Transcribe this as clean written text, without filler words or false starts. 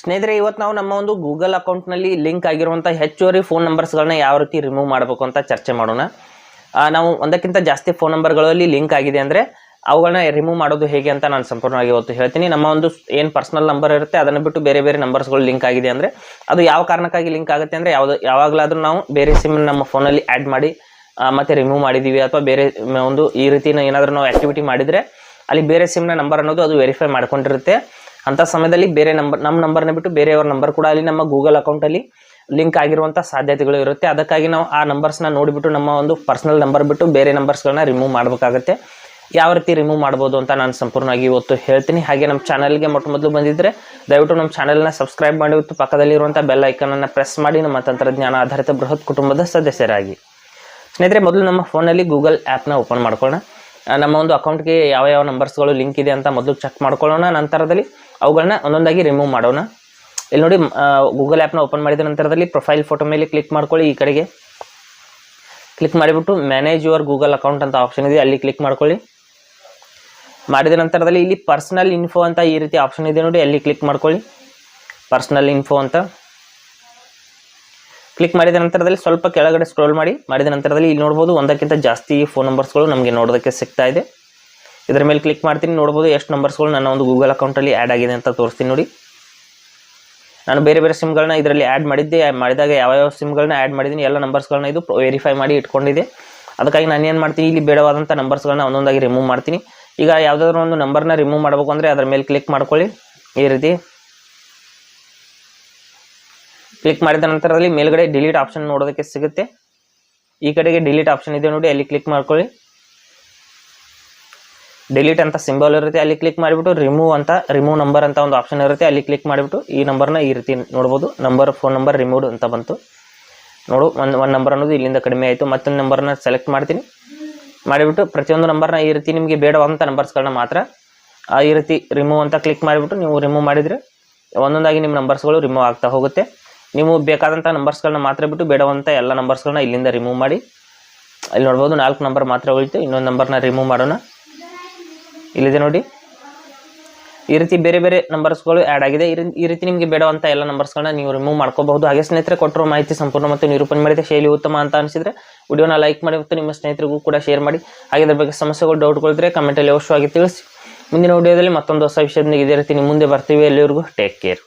ಸ್ನೇಹಿತರೆ, ಇವತ್ತು ನಾವು ನಮ್ಮ ಒಂದು ಗೂಗಲ್ ಅಕೌಂಟ್ನಲ್ಲಿ ಲಿಂಕ್ ಆಗಿರುವಂಥ ಹೆಚ್ಚುವರಿ ಫೋನ್ ನಂಬರ್ಸ್ಗಳನ್ನ ಯಾವ ರೀತಿ ರಿಮೂವ್ ಮಾಡಬೇಕು ಅಂತ ಚರ್ಚೆ ಮಾಡೋಣ. ನಾವು ಒಂದಕ್ಕಿಂತ ಜಾಸ್ತಿ ಫೋನ್ ನಂಬರ್ಗಳಲ್ಲಿ ಲಿಂಕ್ ಆಗಿದೆ ಅಂದರೆ ಅವುಗಳನ್ನ ರಿಮೂವ್ ಮಾಡೋದು ಹೇಗೆ ಅಂತ ನಾನು ಸಂಪೂರ್ಣವಾಗಿ ಇವತ್ತು ಹೇಳ್ತೀನಿ. ನಮ್ಮ ಒಂದು ಏನು ಪರ್ಸನಲ್ ನಂಬರ್ ಇರುತ್ತೆ ಅದನ್ನು ಬಿಟ್ಟು ಬೇರೆ ಬೇರೆ ನಂಬರ್ಸ್ಗಳು ಲಿಂಕ್ ಆಗಿದೆ ಅಂದರೆ ಅದು ಯಾವ ಕಾರಣಕ್ಕಾಗಿ ಲಿಂಕ್ ಆಗುತ್ತೆ ಅಂದರೆ ಯಾವಾಗಲಾದರೂ ನಾವು ಬೇರೆ ಸಿಮ್ ನಮ್ಮ ಫೋನಲ್ಲಿ ಆ್ಯಡ್ ಮಾಡಿ ಮತ್ತೆ ರಿಮೂವ್ ಮಾಡಿದ್ದೀವಿ ಅಥವಾ ಬೇರೆ ಒಂದು ಈ ರೀತಿ ಏನಾದರೂ ನಾವು ಆ್ಯಕ್ಟಿವಿಟಿ ಮಾಡಿದರೆ ಅಲ್ಲಿ ಬೇರೆ ಸಿಮ್ನ ನಂಬರ್ ಅನ್ನೋದು ಅದು ವೆರಿಫೈ ಮಾಡ್ಕೊಂಡಿರುತ್ತೆ. ಅಂಥ ಸಮಯದಲ್ಲಿ ಬೇರೆ ನಮ್ಮ ನಂಬರ್ನ ಬಿಟ್ಟು ಬೇರೆಯವ್ರ ನಂಬರ್ ಕೂಡ ಅಲ್ಲಿ ನಮ್ಮ ಗೂಗಲ್ ಅಕೌಂಟಲ್ಲಿ ಲಿಂಕ್ ಆಗಿರುವಂಥ ಸಾಧ್ಯತೆಗಳು ಇರುತ್ತೆ. ಅದಕ್ಕಾಗಿ ನಾವು ಆ ನಂಬರ್ಸ್ನ ನೋಡಿಬಿಟ್ಟು ನಮ್ಮ ಒಂದು ಪರ್ಸನಲ್ ನಂಬರ್ ಬಿಟ್ಟು ಬೇರೆ ನಂಬರ್ಸ್ಗಳನ್ನ ರಿಮೂವ್ ಮಾಡಬೇಕಾಗುತ್ತೆ. ಯಾವ ರೀತಿ ರಿಮೂವ್ ಮಾಡ್ಬೋದು ಅಂತ ನಾನು ಸಂಪೂರ್ಣವಾಗಿ ಇವತ್ತು ಹೇಳ್ತೀನಿ. ಹಾಗೆ ನಮ್ಮ ಚಾನಲ್ಗೆ ಮೊದಲು ಬಂದಿದ್ದರೆ ದಯವಿಟ್ಟು ನಮ್ಮ ಚಾನಲ್ನ ಸಬ್ಸ್ಕ್ರೈಬ್ ಮಾಡಿ ಮತ್ತು ಪಕ್ಕದಲ್ಲಿರುವಂಥ ಬೆಲ್ ಐಕನನ್ನು ಪ್ರೆಸ್ ಮಾಡಿ ನಮ್ಮ ತಂತ್ರಜ್ಞಾನ ಆಧಾರಿತ ಬೃಹತ್ ಕುಟುಂಬದ ಸದಸ್ಯರಾಗಿ. ಸ್ನೇಹಿತರೆ, ಮೊದಲು ನಮ್ಮ ಫೋನಲ್ಲಿ ಗೂಗಲ್ ಆ್ಯಪ್ನ ಓಪನ್ ಮಾಡ್ಕೊಳ್ಳೋಣ. ನಮ್ಮ ಒಂದು ಅಕೌಂಟ್ಗೆ ಯಾವ ನಂಬರ್ಸ್ಗಳು ಲಿಂಕ್ ಇದೆ ಅಂತ ಮೊದಲು ಚೆಕ್ ಮಾಡ್ಕೊಳ್ಳೋಣ. ನಂತರದಲ್ಲಿ ಅವುಗಳನ್ನ ಒಂದೊಂದಾಗಿ ರಿಮೂವ್ ಮಾಡೋಣ. ಇಲ್ಲಿ ನೋಡಿ, ಗೂಗಲ್ ಆ್ಯಪ್ನ ಓಪನ್ ಮಾಡಿದ ನಂತರದಲ್ಲಿ ಪ್ರೊಫೈಲ್ ಫೋಟೋ ಮೇಲೆ ಕ್ಲಿಕ್ ಮಾಡ್ಕೊಳ್ಳಿ. ಈ ಕಡೆಗೆ ಕ್ಲಿಕ್ ಮಾಡಿಬಿಟ್ಟು ಮ್ಯಾನೇಜ್ ಯುವರ್ ಗೂಗಲ್ ಅಕೌಂಟ್ ಅಂತ ಆಪ್ಷನ್ ಇದೆ, ಅಲ್ಲಿ ಕ್ಲಿಕ್ ಮಾಡ್ಕೊಳ್ಳಿ. ಮಾಡಿದ ನಂತರದಲ್ಲಿ ಇಲ್ಲಿ ಪರ್ಸನಲ್ ಇನ್ಫೋ ಅಂತ ಈ ರೀತಿ ಆಪ್ಷನ್ ಇದೆ ನೋಡಿ, ಅಲ್ಲಿ ಕ್ಲಿಕ್ ಮಾಡ್ಕೊಳ್ಳಿ. ಪರ್ಸನಲ್ ಇನ್ಫೋ ಅಂತ ಕ್ಲಿಕ್ ಮಾಡಿದ ನಂತರದಲ್ಲಿ ಸ್ವಲ್ಪ ಕೆಳಗಡೆ ಸ್ಕ್ರೋಲ್ ಮಾಡಿದ ನಂತರದಲ್ಲಿ ಇಲ್ಲಿ ನೋಡ್ಬೋದು ಒಂದಕ್ಕಿಂತ ಜಾಸ್ತಿ ಫೋನ್ ನಂಬರ್ಸ್ಗಳು ನಮಗೆ ನೋಡೋದಕ್ಕೆ ಸಿಗ್ತಾ ಇದೆ. ಇದರ ಮೇಲೆ ಕ್ಲಿಕ್ ಮಾಡ್ತೀನಿ. ನೋಡ್ಬೋದು ಎಷ್ಟು ನಂಬರ್ಸ್ಗಳು ನನ್ನ ಒಂದು ಗೂಗಲ್ ಅಕೌಂಟಲ್ಲಿ ಆ್ಯಡ್ ಆಗಿದೆ ಅಂತ ತೋರಿಸ್ತೀನಿ ನೋಡಿ. ನಾನು ಬೇರೆ ಬೇರೆ ಸಿಮ್ಗಳನ್ನ ಇದರಲ್ಲಿ ಆ್ಯಡ್ ಮಾಡಿದಾಗ ಯಾವ ಸಿಮ್ಗಳನ್ನ ಆ್ಯಡ್ ಮಾಡಿದ್ದೀನಿ ಎಲ್ಲ ನಂಬರ್ಸ್ಗಳನ್ನ ಇದು ವೆರಿಫೈ ಮಾಡಿ ಇಟ್ಕೊಂಡಿದೆ. ಅದಕ್ಕಾಗಿ ನಾನು ಏನು ಮಾಡ್ತೀನಿ, ಇಲ್ಲಿ ಬೇಡವಾದಂಥ ನಂಬರ್ಸ್ಗಳನ್ನ ಒಂದೊಂದಾಗಿ ರಿಮೂವ್ ಮಾಡ್ತೀನಿ. ಈಗ ಯಾವುದಾದ್ರೂ ಒಂದು ನಂಬರ್ನ ರಿಮೂವ್ ಮಾಡಬೇಕು ಅಂದರೆ ಅದರ ಮೇಲೆ ಕ್ಲಿಕ್ ಮಾಡ್ಕೊಳ್ಳಿ. ಈ ರೀತಿ ಕ್ಲಿಕ್ ಮಾಡಿದ ನಂತರದಲ್ಲಿ ಮೇಲ್ಗಡೆ ಡಿಲೀಟ್ ಆಪ್ಷನ್ ನೋಡೋದಕ್ಕೆ ಸಿಗುತ್ತೆ. ಈ ಕಡೆಗೆ ಡಿಲೀಟ್ ಆಪ್ಷನ್ ಇದೆ ನೋಡಿ, ಅಲ್ಲಿ ಕ್ಲಿಕ್ ಮಾಡ್ಕೊಳ್ಳಿ. ಡಿಲೀಟ್ ಅಂತ ಸಿಂಬಲ್ ಇರುತ್ತೆ, ಅಲ್ಲಿ ಕ್ಲಿಕ್ ಮಾಡಿಬಿಟ್ಟು ರಿಮೂವ್ ನಂಬರ್ ಅಂತ ಒಂದು ಆಪ್ಷನ್ ಇರುತ್ತೆ, ಅಲ್ಲಿ ಕ್ಲಿಕ್ ಮಾಡಿಬಿಟ್ಟು ಈ ನಂಬರ್ನ ಈ ರೀತಿ ನೋಡ್ಬೋದು, ಫೋನ್ ನಂಬರ್ ರಿಮೂವ್ಡ್ ಅಂತ ಬಂತು ನೋಡು. ಒಂದು ನಂಬರ್ ಅನ್ನೋದು ಇಲ್ಲಿಂದ ಕಡಿಮೆ ಆಯಿತು. ಮತ್ತೊಂದು ನಂಬರ್ನ ಸೆಲೆಕ್ಟ್ ಮಾಡ್ತೀನಿ. ಮಾಡಿಬಿಟ್ಟು ಪ್ರತಿಯೊಂದು ನಂಬರ್ನ ಈ ರೀತಿ ನಿಮಗೆ ಬೇಡವಾದಂಥ ನಂಬರ್ಸ್ಗಳನ್ನ ಮಾತ್ರ ಈ ರೀತಿ ರಿಮೂವ್ ಅಂತ ಕ್ಲಿಕ್ ಮಾಡಿಬಿಟ್ಟು ನೀವು ರಿಮೂವ್ ಮಾಡಿದರೆ ಒಂದೊಂದಾಗಿ ನಿಮ್ಮ ನಂಬರ್ಸ್ಗಳು ರಿಮೂವ್ ಆಗ್ತಾ ಹೋಗುತ್ತೆ. ನೀವು ಬೇಕಾದಂಥ ನಂಬರ್ಸ್ಗಳನ್ನ ಮಾತ್ರ ಬಿಟ್ಟು ಬೇಡವಂಥ ಎಲ್ಲ ನಂಬರ್ಸ್ಗಳನ್ನ ಇಲ್ಲಿಂದ ರಿಮೂವ್ ಮಾಡಿ. ಇಲ್ಲಿ ನೋಡ್ಬೋದು 4 ನಂಬರ್ ಮಾತ್ರ ಉಳಿತು. ಇನ್ನೊಂದು ನಂಬರ್ನ ರಿಮೂವ್ ಮಾಡೋಣ. ಇಲ್ಲಿದೆ ನೋಡಿ, ಈ ರೀತಿ ಬೇರೆ ಬೇರೆ ನಂಬರ್ಸ್ಗಳು ಆ್ಯಡ್ ಆಗಿದೆ. ಈ ರೀತಿ ನಿಮಗೆ ಬೇಡವಂಥ ಎಲ್ಲ ನಂಬರ್ಸ್ಗಳನ್ನ ನೀವು ರಿಮೂವ್ ಮಾಡ್ಕೋಬಹುದು. ಹಾಗೆ ಸ್ನೇಹಿತರೆ, ಕೊಟ್ಟಿರೋ ಮಾಹಿತಿ ಸಂಪೂರ್ಣ ಮತ್ತು ನಿರೂಪಣೆ ಮಾಡಿದ ಶೈಲಿ ಉತ್ತಮ ಅಂತ ಅನಿಸಿದರೆ ವಿಡಿಯೋನ ಲೈಕ್ ಮಾಡಿ ಮತ್ತು ನಿಮ್ಮ ಸ್ನೇಹಿತರಿಗೂ ಕೂಡ ಶೇರ್ ಮಾಡಿ. ಹಾಗೆ ಇದರ ಬಗ್ಗೆ ಸಮಸ್ಯೆಗಳು ಡೌಟ್ಗಳಿದ್ರೆ ಕಮೆಂಟಲ್ಲಿ ಅವಶ್ಯವಾಗಿ ತಿಳಿಸಿ. ಮುಂದಿನ ವಿಡಿಯೋದಲ್ಲಿ ಮತ್ತೊಂದು ಹೊಸ ವಿಷಯದೊಂದಿಗೆ ಇದೇ ರೀತಿ ನಿಮ್ಮ ಮುಂದೆ ಬರ್ತೀವಿ. ಎಲ್ಲರಿಗೂ ಟೇಕ್ ಕೇರ್.